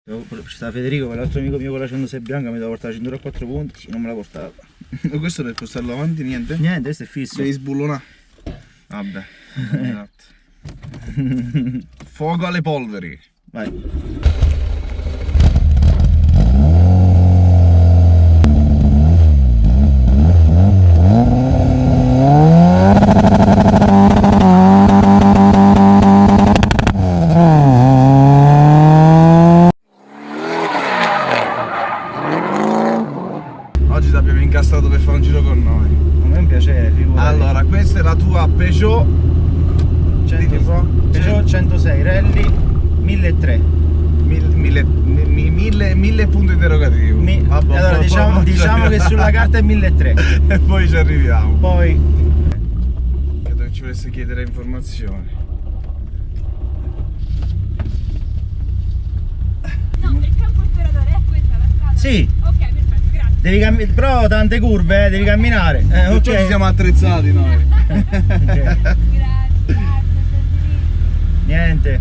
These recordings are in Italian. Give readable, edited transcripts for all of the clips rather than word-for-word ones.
Ci sta Federico, quell'altro amico mio con la 106 bianca, mi doveva portare la cintura a 4 punti, non me la portava. E questo per postarlo avanti niente? Niente, questo è fisso. Devi sbullonare. Vabbè, esatto. Fuoco alle polveri. Vai. Oggi ti abbiamo incastrato per fare un giro con noi. A me è un piacere, figurati. Allora, questa è la tua Peugeot 106 Rally 1003. 1000 punti interrogativi. Vabbè, allora diciamo che sulla carta è 1003. E poi ci arriviamo. Poi Credo che ci volesse chiedere informazioni. No, il campo operatore è questa la strada? sì, Ok, perfetto, grazie. devi camminare, però tante curve, devi camminare. Ok, ci siamo attrezzati noi. Grazie, gentilissimo. Niente.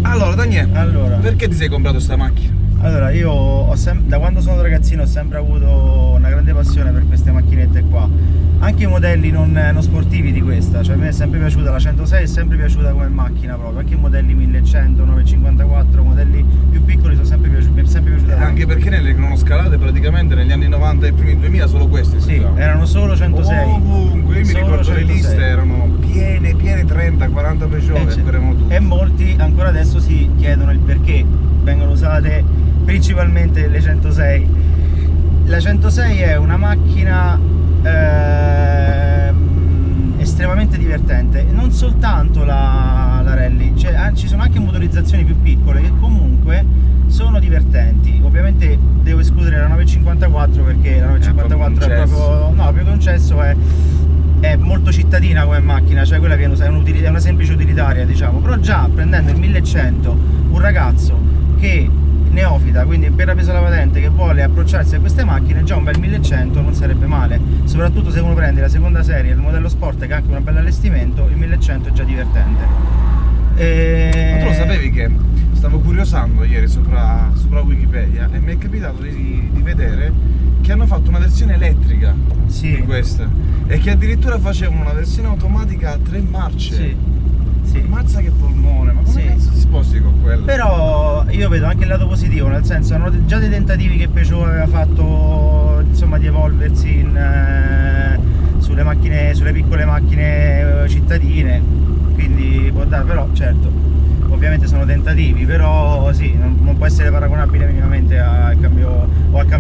Allora, Daniele, Allora, perché ti sei comprato sta macchina? allora io da quando sono ragazzino ho sempre avuto una grande passione per queste macchinette qua. Anche i modelli non sportivi di questa, cioè a me è sempre piaciuta la 106, è sempre piaciuta come macchina proprio, anche i modelli 1100, 954, modelli più piccoli sono sempre piaciuti, mi è sempre piaciuta tanto. Anche perché nelle cronoscalate praticamente negli anni 90 e primi 2000 solo queste si Sì, usavano. erano solo 106. Ovunque, io mi Solo ricordo le 106. liste erano piene 30, 40 Peugeot e faremo tutto. E molti ancora adesso si chiedono il perché vengono usate principalmente le 106. La 106 è una macchina estremamente divertente, non soltanto la rally, ci sono anche motorizzazioni più piccole che comunque sono divertenti. Ovviamente devo escludere la 954 perché la 954 è proprio, no, più che un cesso, è molto cittadina come macchina, cioè quella viene usata, è una semplice utilitaria, diciamo. Però già prendendo il 1100 un ragazzo che neofita, quindi appena preso la patente, che vuole approcciarsi a queste macchine, già un bel 1100 non sarebbe male, soprattutto se uno prende la seconda serie, il modello sport, che ha anche un bel allestimento, il 1100 è già divertente. Ma tu lo sapevi che stavo curiosando ieri sopra Wikipedia e mi è capitato di vedere che hanno fatto una versione elettrica Sì. di questa e che addirittura facevano una versione automatica a 3 marce. Sì. Mazza che polmone, ma come Sì. cazzo ti sposti con quello? Però io vedo anche il lato positivo, nel senso erano già dei tentativi che Peugeot aveva fatto, insomma, di evolversi sulle macchine, sulle piccole macchine cittadine, quindi può dare, però certo, ovviamente sono tentativi, però sì, non può essere paragonabile minimamente al cambio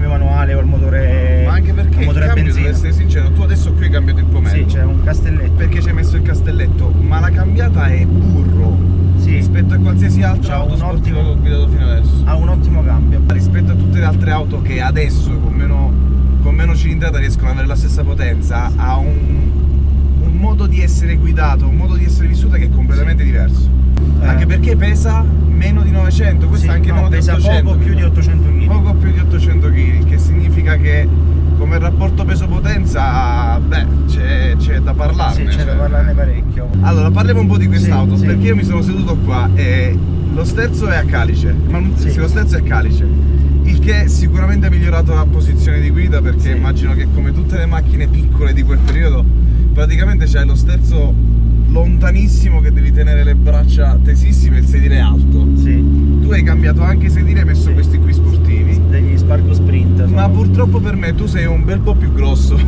manuale o al motore, Ma anche perché al il motore a cambio, devo benzina. essere sincero, tu adesso qui hai cambiato il pomello. Sì, c'è un castelletto. Perché ci hai messo il castelletto, ma la cambiata è burro Sì. rispetto a qualsiasi altra C'ha auto un sportiva ottimo- che ho guidato fino adesso. Ha un ottimo cambio. Rispetto a tutte le altre auto che adesso con meno cilindrata riescono ad avere la stessa potenza, ha un modo di essere guidato, un modo di essere vissuta che è completamente diverso. Anche perché pesa meno di 900, questa Sì, anche no, meno di pesa 800. poco più di 800 kg. Poco più di 800 kg, che significa che come rapporto peso-potenza, beh, c'è da parlarne. Sì, c'è da parlarne parecchio. Allora, parliamo un po' di quest'auto, Sì, sì. perché io mi sono seduto qua e lo sterzo è a calice, Sì. lo sterzo è a calice, il che sicuramente ha migliorato la posizione di guida, perché Sì. immagino che come tutte le macchine piccole di quel periodo, praticamente c'hai lo sterzo lontanissimo che devi tenere le braccia tesissime e il sedile alto. Sì, Tu hai cambiato anche i sedili e hai messo Sì. questi qui sportivi. degli Sparco Sprint. Ma purtroppo per me tu sei un bel po' più grosso,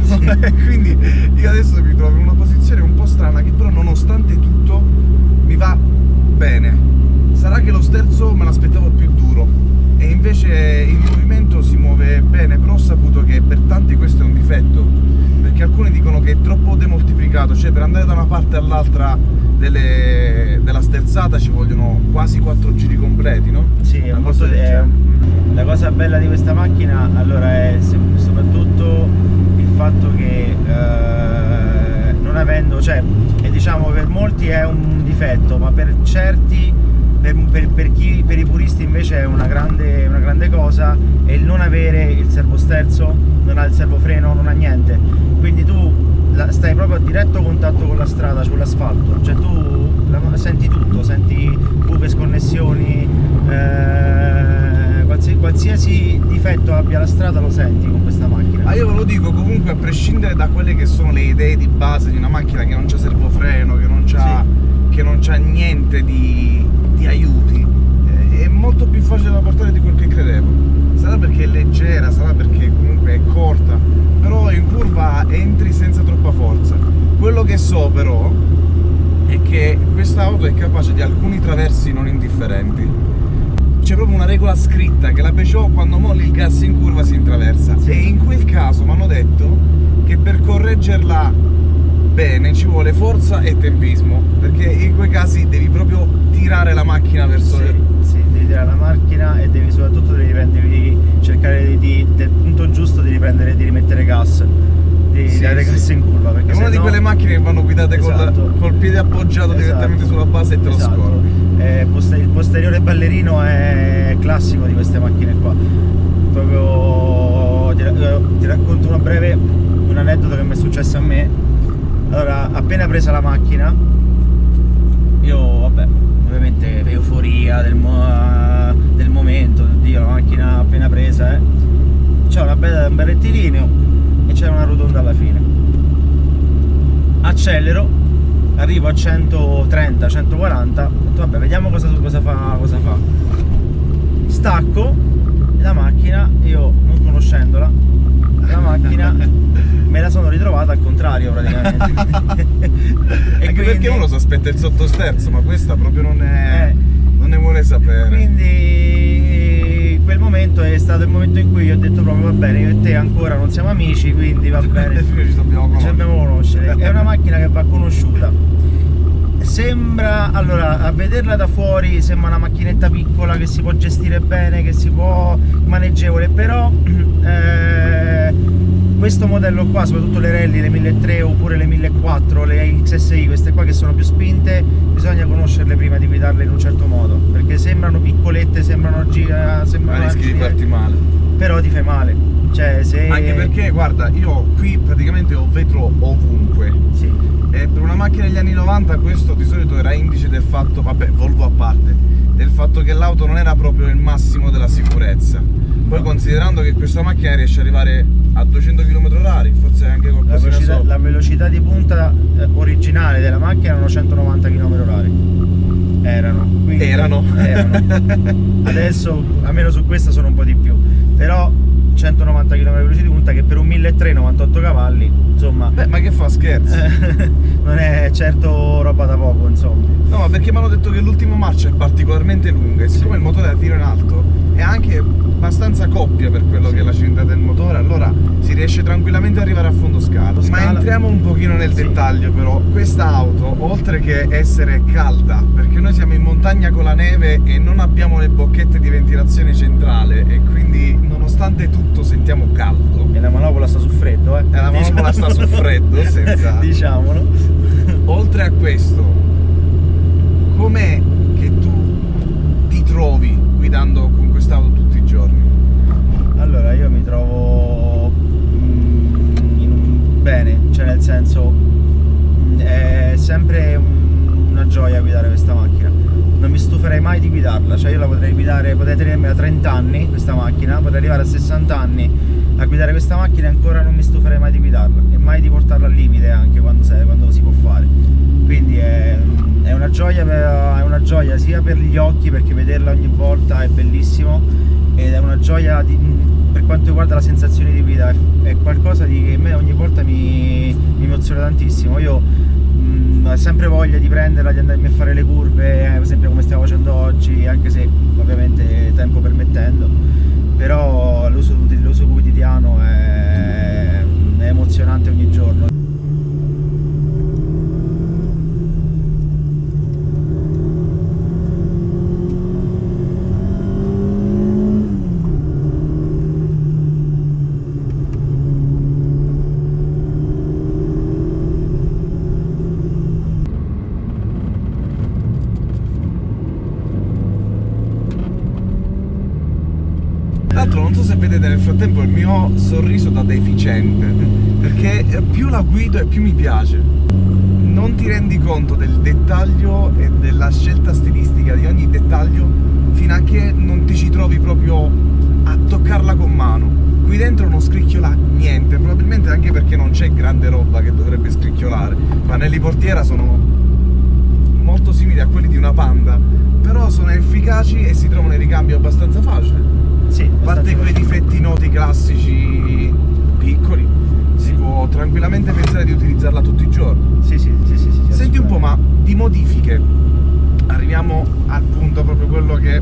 quindi io adesso mi trovo in una posizione un po' strana che però nonostante tutto mi va bene. Sarà che lo sterzo me l'aspettavo più duro e invece il movimento si muove bene, però ho saputo che per tanti questo è un difetto, perché alcuni dicono che è troppo demoltiplicato, cioè per andare da una parte all'altra della sterzata ci vogliono quasi 4 giri completi, no? Sì, è Una molto, cosa del genere. la cosa bella di questa macchina allora è soprattutto il fatto che non avendo, cioè, e diciamo per molti è un difetto, ma per certi, per i puristi invece è una grande cosa, è il non avere il servosterzo, non ha il servofreno, non ha niente, quindi tu stai proprio a diretto contatto con la strada, con l'asfalto, cioè tu senti tutto, senti buche, sconnessioni, effetto abbia la strada lo senti con questa macchina. Ma io ve lo dico comunque, a prescindere da quelle che sono le idee di base di una macchina che non c'ha servofreno, che non c'ha niente di aiuti, è molto più facile da portare di quel che credevo. Sarà perché è leggera, sarà perché comunque è corta, però in curva entri senza troppa forza. Quello che so però è che questa auto è capace di alcuni traversi non indifferenti. C'è proprio una regola scritta che la Peugeot quando molli il gas in curva si intraversa, e in quel caso mi hanno detto che per correggerla bene ci vuole forza e tempismo, perché in quei casi devi proprio tirare la macchina verso Sì, devi tirare la macchina e devi soprattutto devi cercare del punto giusto di riprendere, di rimettere gas, di dare gas in curva, perché è una di quelle macchine che vanno guidate col piede appoggiato direttamente sulla base e te lo scordi. Il posteriore ballerino è classico di queste macchine qua. Proprio ti racconto un aneddoto che mi è successo a me. Allora, appena presa la macchina, io vabbè, ovviamente euforia del momento, oddio, la macchina appena presa, c'è un bel rettilineo e c'è una rotonda alla fine. Accelero, arrivo a 130, 140, ho detto, vabbè, vediamo cosa fa. Stacco la macchina, io non conoscendola, la macchina me la sono ritrovata al contrario praticamente. E anche perché uno si aspetta il sottosterzo, ma questa proprio non ne vuole sapere. Quindi quel momento è stato il momento in cui io ho detto proprio, va bene, io e te ancora non siamo amici, quindi va bene, ci dobbiamo conoscere. È una macchina che va conosciuta. Sembra, allora, a vederla da fuori sembra una macchinetta piccola che si può gestire bene, che si può maneggevole, però questo modello qua, soprattutto le rally, le 1300 oppure le 1400, le XSI, queste qua che sono più spinte, bisogna conoscerle prima di guidarle in un certo modo, perché sembrano piccolette, sembrano rischi di farti male, però ti fai male. Cioè, anche perché guarda, io qui praticamente ho vetro ovunque. Sì. E per una macchina degli anni 90 questo di solito era indice del fatto, vabbè, Volvo a parte, del fatto che l'auto non era proprio il massimo della sicurezza. Poi considerando che questa macchina riesce ad arrivare a 200 km/h, forse anche qualcosa sopra. La velocità di punta originale della macchina erano 190 km/h. Erano. Adesso, almeno su questa, sono un po' di più. Però 190 km di punta, che per un 1300 98 cavalli, insomma. Beh, ma che fa, scherzi? Non è certo roba da poco, insomma. No, ma perché mi hanno detto che l'ultima marcia è particolarmente lunga e siccome il motore da tiro in alto è anche abbastanza coppia per quello che è la cilindrata del motore, allora si riesce tranquillamente ad arrivare a fondo scala. Ma entriamo un pochino nel dettaglio però. Questa auto, oltre che essere calda, perché noi siamo in montagna con la neve e non abbiamo le bocchette di ventilazione centrale e quindi nonostante tutto sentiamo caldo. E la manopola sta su freddo, E la manopola sta su freddo, senza... diciamolo. Oltre a questo, com'è che tu ti trovi guidando con quest'auto tutti i giorni? Allora, io mi trovo bene, cioè nel senso è sempre una gioia guidare questa macchina. Non mi stuferei mai di guidarla, cioè io la potrei tenermi a 30 anni questa macchina, potrei arrivare a 60 anni a guidare questa macchina e ancora non mi stuferei mai di guidarla e mai di portarla al limite, anche quando si può fare. Quindi è una gioia sia per gli occhi, perché vederla ogni volta è bellissimo, ed è una gioia per quanto riguarda la sensazione di guida, è qualcosa che a me ogni volta mi emoziona tantissimo. Io ho sempre voglia di prenderla, di andarmi a fare le curve, per esempio come stiamo facendo oggi, anche se ovviamente tempo permettendo, però l'uso quotidiano è emozionante ogni giorno. Tra l'altro non so se vedete nel frattempo il mio sorriso da deficiente, perché più la guido e più mi piace. Non ti rendi conto del dettaglio e della scelta stilistica di ogni dettaglio fino a che non ti ci trovi proprio a toccare toccarla con mano. Qui dentro non scricchiola niente, probabilmente anche perché non c'è grande roba che dovrebbe scricchiolare. I pannelli portiera sono molto simili a quelli di una Panda, però sono efficaci e si trovano in ricambio abbastanza facile. Sì, A parte quei difetti noti classici piccoli, si può tranquillamente pensare di utilizzarla tutti i giorni. Sì. Senti un po', ma di modifiche arriviamo al punto proprio quello che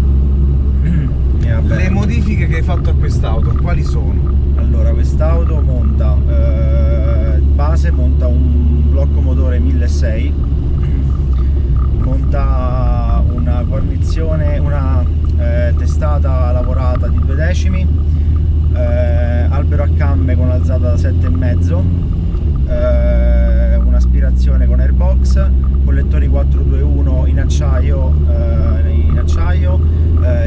le modifiche che hai fatto a quest'auto, quali sono? Allora, quest'auto monta base, monta un blocco motore 1600, monta una guarnizione, una testata lavorata di 2 decimi, albero a camme con alzata da 7,5, un'aspirazione con airbox, collettori 421 in acciaio,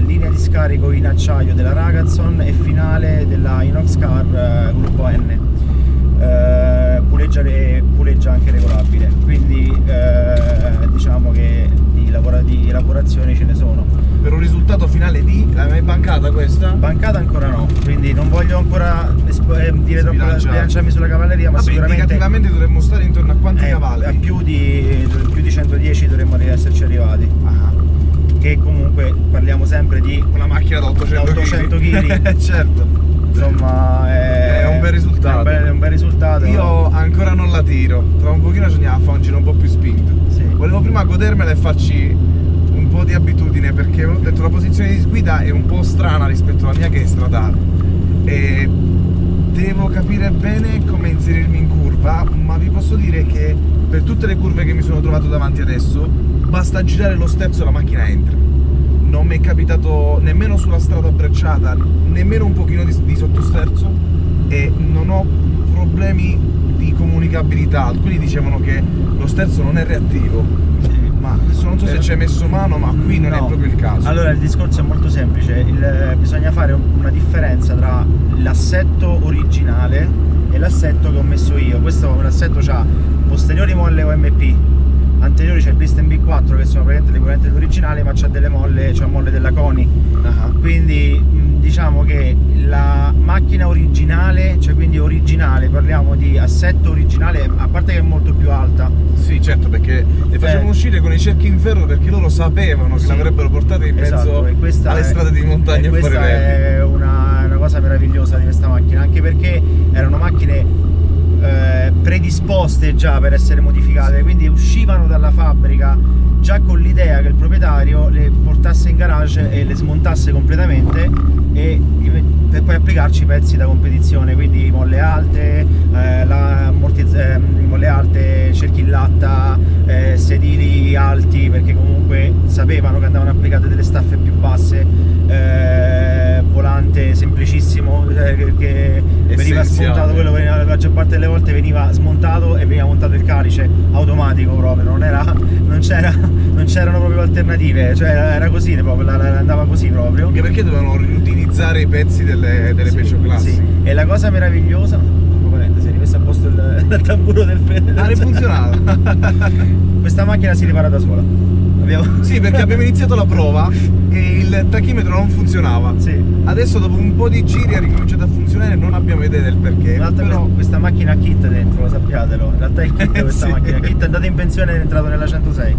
linea di scarico in acciaio della Ragazon e finale della Inox Car gruppo N, puleggia anche regolabile, quindi diciamo che di lavorazioni ce ne sono. Per un risultato finale di... l'hai mai bancata questa? Bancata ancora no, quindi non voglio ancora dire troppo, sbilanciarmi sulla cavalleria, ma vabbè, sicuramente indicativamente dovremmo stare intorno a quanti cavalli? A più di 110 dovremmo esserci arrivati. Che comunque parliamo sempre di una macchina da 800 kg. Certo. Insomma è un bel risultato. È un bel risultato. Io ancora non la tiro, tra un pochino ce ne fa un giro un po' più spinto. Sì. Volevo prima godermela e farci un po' di abitudine, perché ho detto la posizione di guida è un po' strana rispetto alla mia che è stradale e devo capire bene come inserirmi in curva, ma vi posso dire che per tutte le curve che mi sono trovato davanti adesso basta girare lo sterzo e la macchina entra. Non mi è capitato nemmeno sulla strada brecciata, nemmeno un pochino di sottosterzo, e non ho problemi di comunicabilità. Alcuni dicevano che lo sterzo non è reattivo, ma adesso non so se ci hai messo mano, ma qui non è proprio il caso. Allora il discorso è molto semplice, bisogna fare una differenza tra l'assetto originale e l'assetto che ho messo io. Questo l'assetto ha posteriori molle OMP, anteriori c'è il Bristol B4 che sono praticamente l'equivalente dell'originale, ma c'ha delle molle, c'ha molle della CONI. Quindi diciamo che la macchina originale, cioè quindi originale, parliamo di assetto originale, a parte che è molto più alta. Sì, certo, perché le facevano uscire con i cerchi in ferro perché loro sapevano che l'avrebbero portata in mezzo alle strade di montagna. E questa è una cosa meravigliosa di questa macchina, anche perché erano macchine predisposte già per essere modificate, quindi uscivano dalla fabbrica già con l'idea che il proprietario le portasse in garage e le smontasse completamente e per poi applicarci i pezzi da competizione, quindi molle alte, molle alte, cerchi in latta, sedili alti, perché comunque sapevano che andavano applicate delle staffe più basse, volante semplicissimo che veniva smontato, quello veniva, la maggior parte delle volte veniva smontato e veniva montato il calice automatico proprio, non c'erano proprio alternative, cioè era così proprio, andava così proprio. Anche perché dovevano riutilizzare i pezzi delle Peugeot Classic. Sì. E la cosa meravigliosa, si è rimesso a posto il tamburo del freno. Ha rifunzionato. Questa macchina si ripara da sola. Sì, perché abbiamo iniziato la prova e il tachimetro non funzionava. Sì. Adesso dopo un po' di giri ha ricominciato a funzionare e non abbiamo idea del perché. Però questa macchina ha kit dentro, lo sappiatelo. In realtà è kit questa macchina. Kit è andato in pensione ed è entrato nella 106.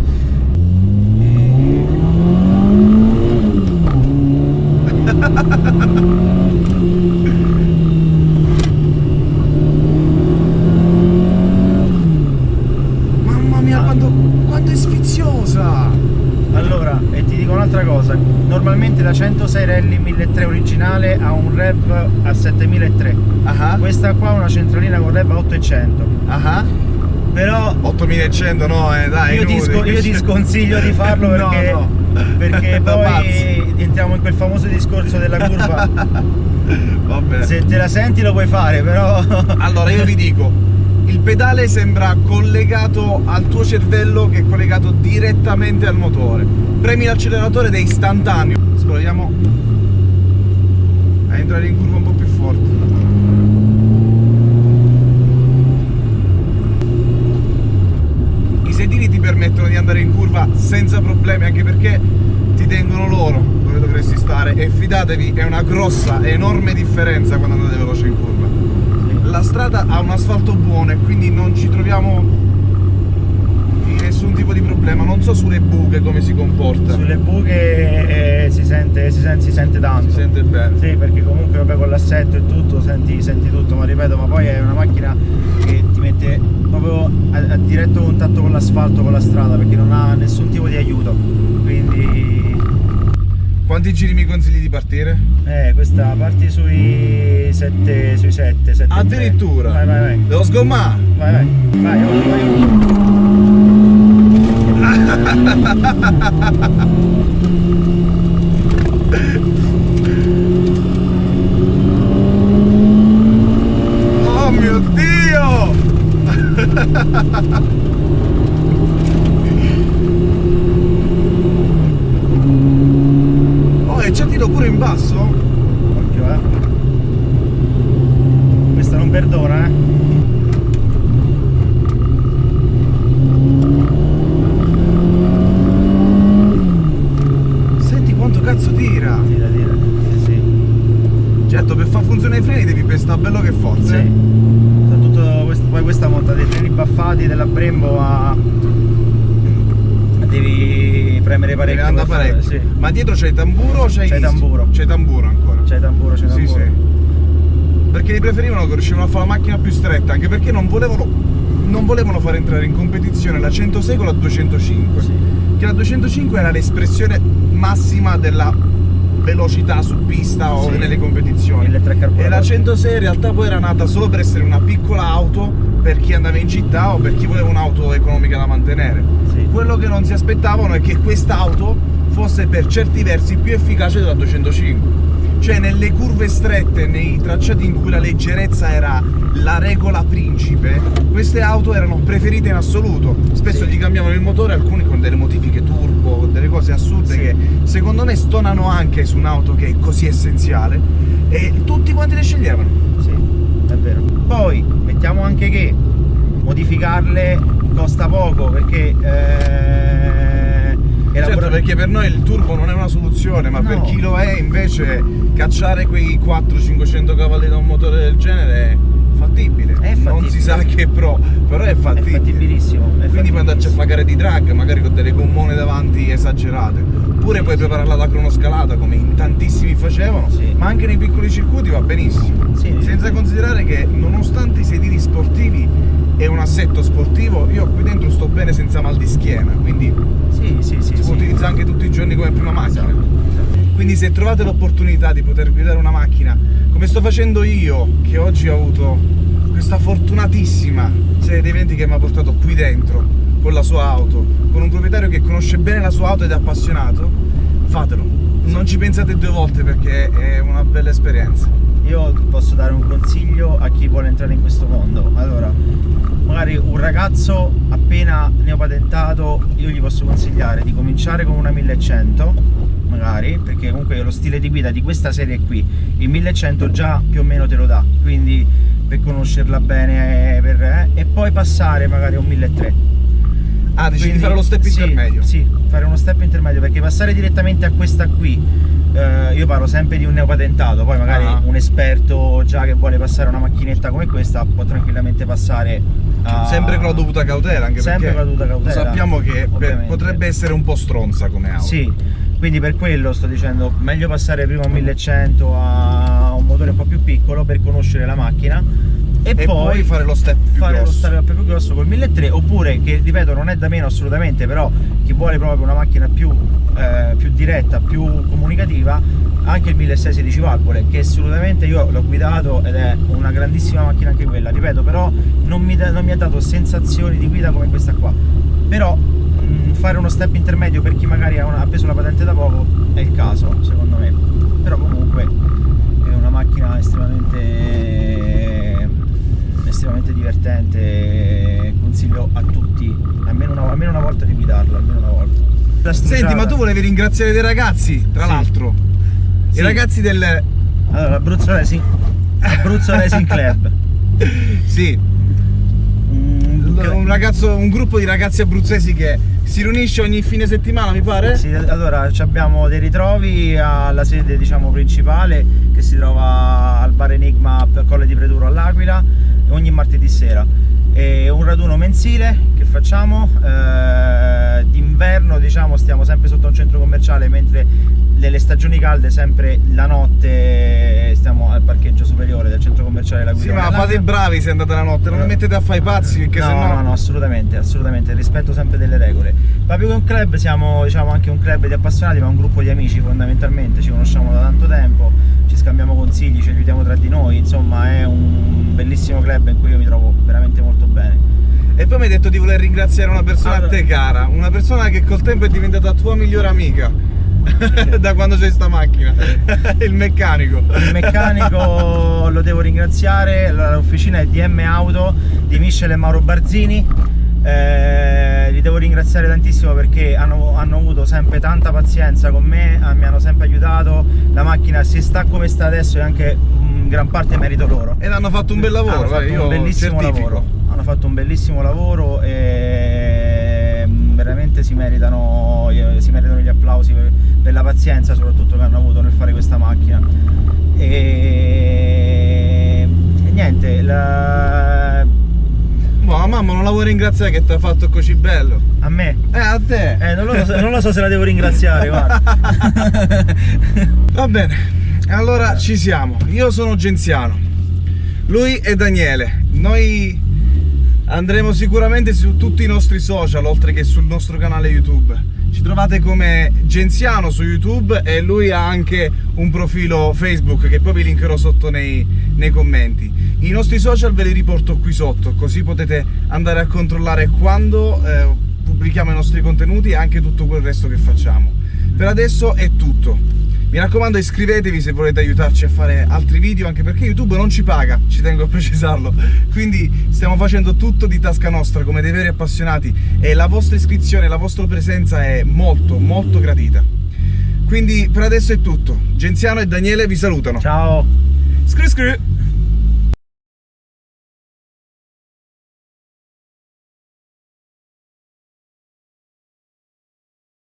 Mamma mia, quanto è sfiziosa! Allora, e ti dico un'altra cosa, normalmente la 106 Rally 1300 originale ha un rev a 7300, questa qua ha una centralina con rev a 8100. Però 8100 no, dai, io ti sconsiglio di farlo perché, perché poi entriamo in quel famoso discorso della curva. Vabbè. Se te la senti lo puoi fare, però allora io vi dico, il pedale sembra collegato al tuo cervello, che è collegato direttamente al motore. Premi l'acceleratore ed è istantaneo. Proviamo a entrare in curva un po' più forte. I sedili ti permettono di andare in curva senza problemi, anche perché ti tengono loro dove dovresti stare, e fidate fidatevi, è una grossa, enorme differenza quando andate veloce in curva. La strada ha un asfalto buono e quindi non ci troviamo nessun tipo di problema. Non so sulle buche come si comporta. Sulle buche si sente tanto. Si sente bene. Sì, perché comunque vabbè, con l'assetto e tutto senti tutto, ma ripeto, ma poi è una macchina che ti mette proprio a diretto contatto con l'asfalto, con la strada, perché non ha nessun tipo di aiuto. Quindi Quanti giri mi consigli di partire? questa parti sui 7, 7. Addirittura? Vai. Devo sgommare? Vai. Oh mio Dio! Oh, e c'è tiro pure in basso? Occhio, questa non perdona, Senti quanto cazzo tira! Tira, sì. Certo, per far funzionare i freni devi pestare bello che forza. Sì. Poi questa monta dei freni baffati della Brembo devi premere parecchio. Devi andare parecchio. Sì. Ma dietro c'hai tamburo o c'hai C'hai dischi? tamburo. C'hai tamburo ancora. C'hai tamburo. Sì. Perché li preferivano che riuscivano a fare la macchina più stretta, anche perché non volevano far entrare in competizione la 106 con la 205. Sì. Che la 205 era l'espressione massima della velocità su pista o Sì. nelle competizioni. Il 3 E carburato. la 106 in realtà poi era nata solo per essere una piccola auto per chi andava in città o per chi voleva un'auto economica da mantenere. Sì. Quello che non si aspettavano è che quest'auto fosse per certi versi più efficace della 205. Cioè nelle curve strette, nei tracciati in cui la leggerezza era la regola principe, queste auto erano preferite in assoluto. Spesso Sì. gli cambiavano il motore, alcuni con delle modifiche turbo, delle cose assurde Sì. che secondo me stonano anche su un'auto che è così essenziale, e tutti quanti le sceglievano. Sì, è vero. Poi mettiamo anche che modificarle costa poco, perché Certo, perché per noi il turbo non è una soluzione, ma No. per chi lo è invece cacciare quei 400-500 cavalli da un motore del genere è fattibile. È fattibile. Non si sa che però è è fattibile. fattibilissimo. Quindi puoi andarci a fare gare di drag, magari con delle gommone davanti esagerate. Oppure puoi prepararla da cronoscalata come in tantissimi facevano, Sì. ma anche nei piccoli circuiti va benissimo. Sì. Senza considerare che nonostante i sedili sportivi e un assetto sportivo, io qui dentro sto bene senza mal di schiena, quindi Sì. si può utilizzare anche tutti i giorni come prima macchina. Esatto. Quindi se trovate l'opportunità di poter guidare una macchina come sto facendo io, che oggi ho avuto questa fortunatissima serie di eventi che mi ha portato qui dentro con la sua auto, con un proprietario che conosce bene la sua auto ed è appassionato, fatelo. Non ci pensate due volte perché è una bella esperienza. Io posso dare un consiglio a chi vuole entrare in questo mondo. Allora, magari un ragazzo appena neopatentato, io gli posso consigliare di cominciare con una 1100, magari, perché comunque lo stile di guida di questa serie qui, il 1100 già più o meno te lo dà, quindi per conoscerla bene, e poi passare magari a un 1300. Ah, decidi Quindi, di fare lo step sì, intermedio? Sì, fare uno step intermedio, perché passare direttamente a questa qui, io parlo sempre di un neopatentato, poi magari un esperto già che vuole passare una macchinetta come questa può tranquillamente passare a... Sempre con la dovuta cautela, anche Sempre perché con la dovuta cautela, sappiamo che ovviamente. potrebbe essere un po' stronza come auto. Sì, quindi per quello sto dicendo, meglio passare prima a un 1100 a un motore un po' più piccolo per conoscere la macchina e poi fare lo step più fare grosso. lo step più grosso col 1300, oppure, che ripeto non è da meno assolutamente, però chi vuole proprio una macchina più diretta, più comunicativa, anche il 1600 16 valvole, che assolutamente io l'ho guidato ed è una grandissima macchina anche quella, ripeto, però non mi ha dato sensazioni di guida come questa qua. Però fare uno step intermedio per chi magari ha preso la patente da poco è il caso, secondo me. Però comunque è una macchina estremamente divertente, consiglio a tutti almeno una volta di guidarla, almeno una volta. Senti, ma tu volevi ringraziare dei ragazzi, tra Sì. l'altro, Sì. i ragazzi del... Allora, Abruzzo Racing Club. Sì, un gruppo di ragazzi abruzzesi che si riunisce ogni fine settimana, mi pare? Sì, allora abbiamo dei ritrovi alla sede, diciamo, principale, che si trova al bar Enigma per Colle di Preduro all'Aquila, ogni martedì sera. È un raduno mensile che facciamo, d'inverno, diciamo, stiamo sempre sotto un centro commerciale, mentre nelle stagioni calde sempre la notte stiamo al parcheggio superiore del centro commerciale La Sì, Guidona. ma fate bravi se andate la notte, non mi mettete a fare i pazzi, perché No, sennò... no, assolutamente, assolutamente, rispetto sempre delle regole. Ma più che un club siamo, diciamo, anche un club di appassionati, ma un gruppo di amici fondamentalmente, ci conosciamo da tanto tempo, ci scambiamo consigli, ci aiutiamo tra di noi, insomma è un bellissimo club in cui io mi trovo veramente molto bene. E poi mi hai detto di voler ringraziare una persona Allora- a te cara, una persona che col tempo è diventata tua migliore amica. Da quando c'è sta macchina. Il meccanico. Il meccanico lo devo ringraziare, l'officina è DM Auto di Michele e Mauro Barzini. Li devo ringraziare tantissimo perché hanno avuto sempre tanta pazienza con me, mi hanno sempre aiutato. La macchina si sta come sta adesso e anche in gran parte merito loro. Ed hanno fatto un bel lavoro, Hanno fatto io un bellissimo certifico. lavoro. Hanno fatto un bellissimo lavoro e veramente si meritano gli applausi per la pazienza soprattutto che hanno avuto nel fare questa macchina. E niente, Boh, la mamma non la vuoi ringraziare che ti ha fatto così bello? a me? A te! Non lo so se la devo ringraziare, guarda. Va bene, allora ci siamo. Io sono Genziano, lui è Daniele. Noi andremo sicuramente su tutti i nostri social, oltre che sul nostro canale YouTube. Ci trovate come Genziano su YouTube e lui ha anche un profilo Facebook che poi vi linkerò sotto nei commenti. I nostri social ve li riporto qui sotto, così potete andare a controllare quando pubblichiamo i nostri contenuti e anche tutto quel resto che facciamo. Per adesso è tutto. Mi raccomando, iscrivetevi se volete aiutarci a fare altri video, anche perché YouTube non ci paga, ci tengo a precisarlo. Quindi stiamo facendo tutto di tasca nostra come dei veri appassionati e la vostra iscrizione, la vostra presenza è molto molto gradita. Quindi per adesso è tutto. Genziano e Daniele vi salutano. Ciao. Scri scri!